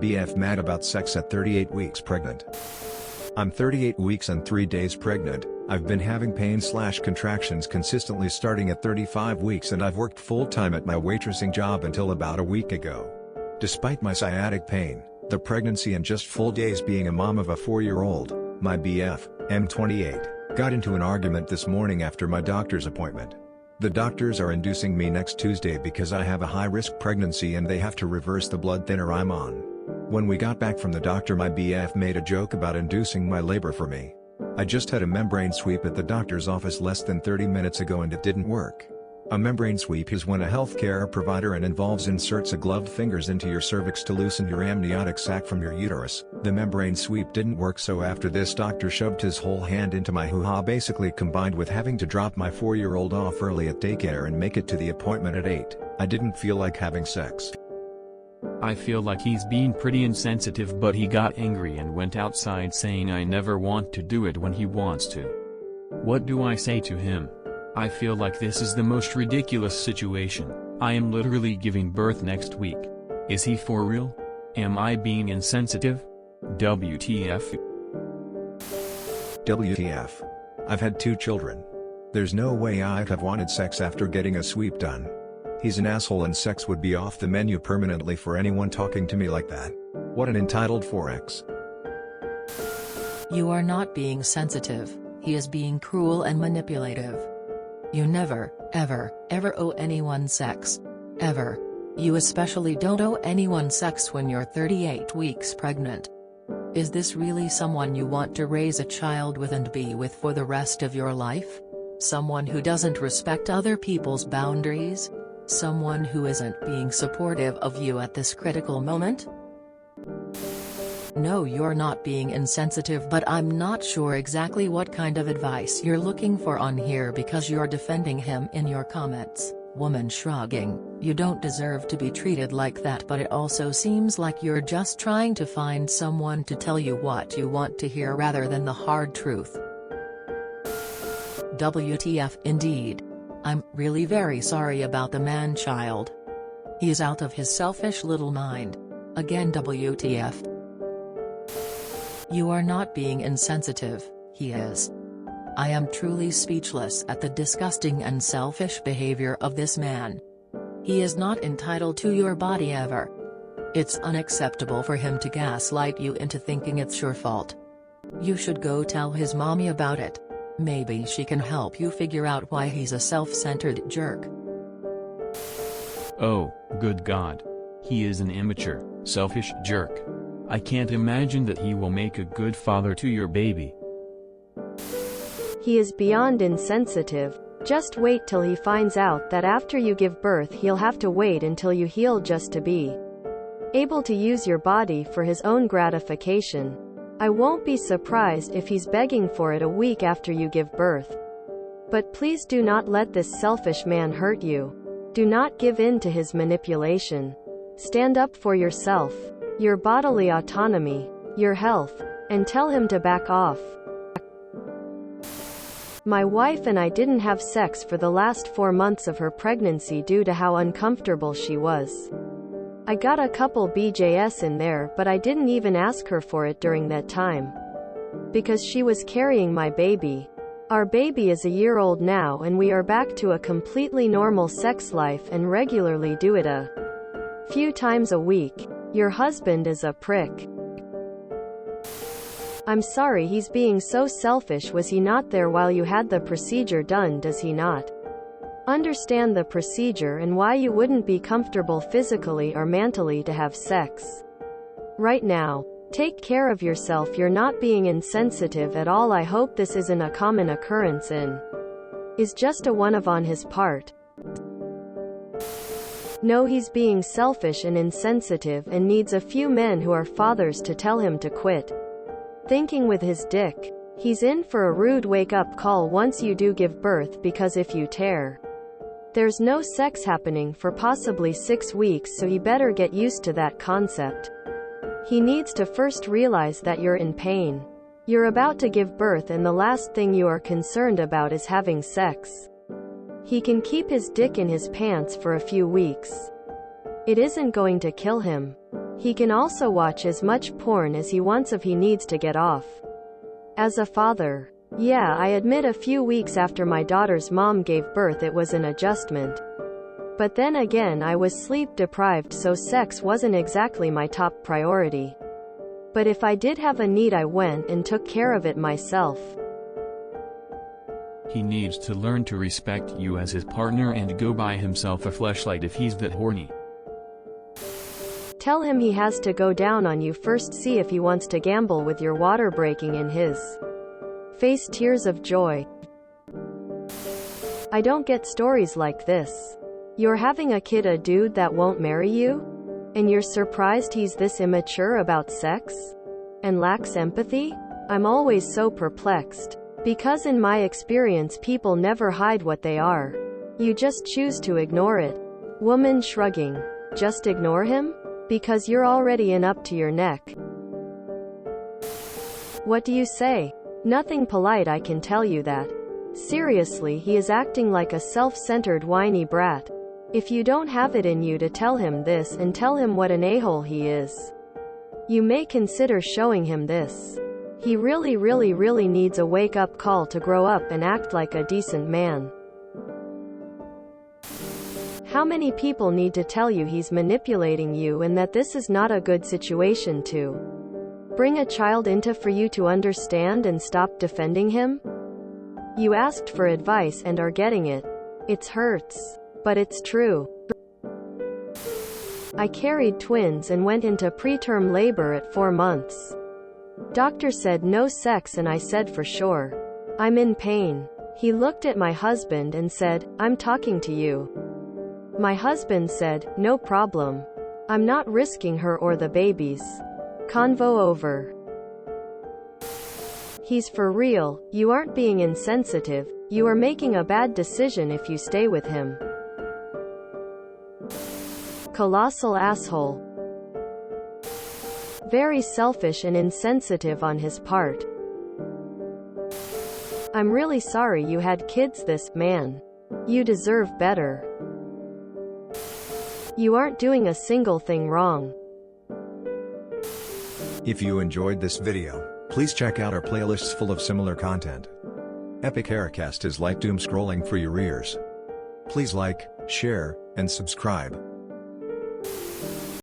BF mad about sex at 38 weeks pregnant. I'm 38 weeks and 3 days pregnant. I've been having pain/contractions consistently starting at 35 weeks, and I've worked full-time at my waitressing job until about a week ago. Despite my sciatic pain, the pregnancy, and just full days being a mom of a 4-year-old, my BF, M28, got into an argument this morning after my doctor's appointment. The doctors are inducing me next Tuesday because I have a high-risk pregnancy and they have to reverse the blood thinner I'm on. When we got back from the doctor, my BF made a joke about inducing my labor for me. I just had a membrane sweep at the doctor's office less than 30 minutes ago and it didn't work. A membrane sweep is when a healthcare provider inserts a gloved fingers into your cervix to loosen your amniotic sac from your uterus. The membrane sweep didn't work, so after this doctor shoved his whole hand into my hoo-ha, basically combined with having to drop my 4-year-old off early at daycare and make it to the appointment at 8. I didn't feel like having sex. I feel like he's being pretty insensitive, but he got angry and went outside saying I never want to do it when he wants to. What do I say to him? I feel like this is the most ridiculous situation. I am literally giving birth next week. Is he for real? Am I being insensitive? WTF. WTF. I've had 2 children. There's no way I'd have wanted sex after getting a sweep done. He's an asshole and sex would be off the menu permanently for anyone talking to me like that. What an entitled 4X. You are not being sensitive, he is being cruel and manipulative. You never, ever, ever owe anyone sex. Ever. You especially don't owe anyone sex when you're 38 weeks pregnant. Is this really someone you want to raise a child with and be with for the rest of your life? Someone who doesn't respect other people's boundaries? Someone who isn't being supportive of you at this critical moment? No, you're not being insensitive, but I'm not sure exactly what kind of advice you're looking for on here because you're defending him in your comments. Woman shrugging, you don't deserve to be treated like that, but it also seems like you're just trying to find someone to tell you what you want to hear rather than the hard truth. WTF indeed. I'm really very sorry about the man-child. He's out of his selfish little mind. Again WTF. You are not being insensitive, he is. I am truly speechless at the disgusting and selfish behavior of this man. He is not entitled to your body ever. It's unacceptable for him to gaslight you into thinking it's your fault. You should go tell his mommy about it. Maybe she can help you figure out why he's a self-centered jerk. Oh, good God. He is an immature, selfish jerk. I can't imagine that he will make a good father to your baby. He is beyond insensitive. Just wait till he finds out that after you give birth he'll have to wait until you heal just to be able to use your body for his own gratification. I won't be surprised if he's begging for it a week after you give birth. But please do not let this selfish man hurt you. Do not give in to his manipulation. Stand up for yourself, your bodily autonomy, your health, and tell him to back off. My wife and I didn't have sex for the last 4 months of her pregnancy due to how uncomfortable she was. I got a couple BJs in there, but I didn't even ask her for it during that time. Because she was carrying my baby. Our baby is a year old now and we are back to a completely normal sex life and regularly do it a few times a week. Your husband is a prick. I'm sorry he's being so selfish. Was he not there while you had the procedure done? Does he not understand the procedure and why you wouldn't be comfortable physically or mentally to have sex right now? Take care of yourself. You're not being insensitive at all. I hope this isn't a common occurrence and is just a one-off on his part. No, he's being selfish and insensitive and needs a few men who are fathers to tell him to quit thinking with his dick. He's in for a rude wake-up call once you do give birth, because if you tear, there's no sex happening for possibly 6 weeks, so he better get used to that concept. He needs to first realize that you're in pain. You're about to give birth and the last thing you are concerned about is having sex. He can keep his dick in his pants for a few weeks. It isn't going to kill him. He can also watch as much porn as he wants if he needs to get off. As a father, yeah, I admit a few weeks after my daughter's mom gave birth it was an adjustment. But then again I was sleep deprived, so sex wasn't exactly my top priority. But if I did have a need I went and took care of it myself. He needs to learn to respect you as his partner and go buy himself a fleshlight if he's that horny. Tell him he has to go down on you first, see if he wants to gamble with your water breaking in his face tears of joy. I don't get stories like this. You're having a kid, a dude that won't marry you? And you're surprised he's this immature about sex? And lacks empathy? I'm always so perplexed. Because in my experience people never hide what they are. You just choose to ignore it. Woman shrugging. Just ignore him? Because you're already in up to your neck. What do you say? Nothing polite, I can tell you that. Seriously, he is acting like a self-centered whiny brat. If you don't have it in you to tell him this and tell him what an a-hole he is, you may consider showing him this. He really needs a wake-up call to grow up and act like a decent man. How many people need to tell you he's manipulating you and that this is not a good situation to bring a child into for you to understand and stop defending him? You asked for advice and are getting it. It hurts. But it's true. I carried twins and went into preterm labor at 4 months. Doctor said no sex and I said for sure. I'm in pain. He looked at my husband and said, I'm talking to you. My husband said, no problem. I'm not risking her or the babies. Convo over. He's for real. You aren't being insensitive. You are making a bad decision if you stay with him. Colossal asshole. Very selfish and insensitive on his part. I'm really sorry you had kids, this man. You deserve better. You aren't doing a single thing wrong. If you enjoyed this video, please check out our playlists full of similar content. Epic Haircast is like doom scrolling for your ears. Please like, share, and subscribe.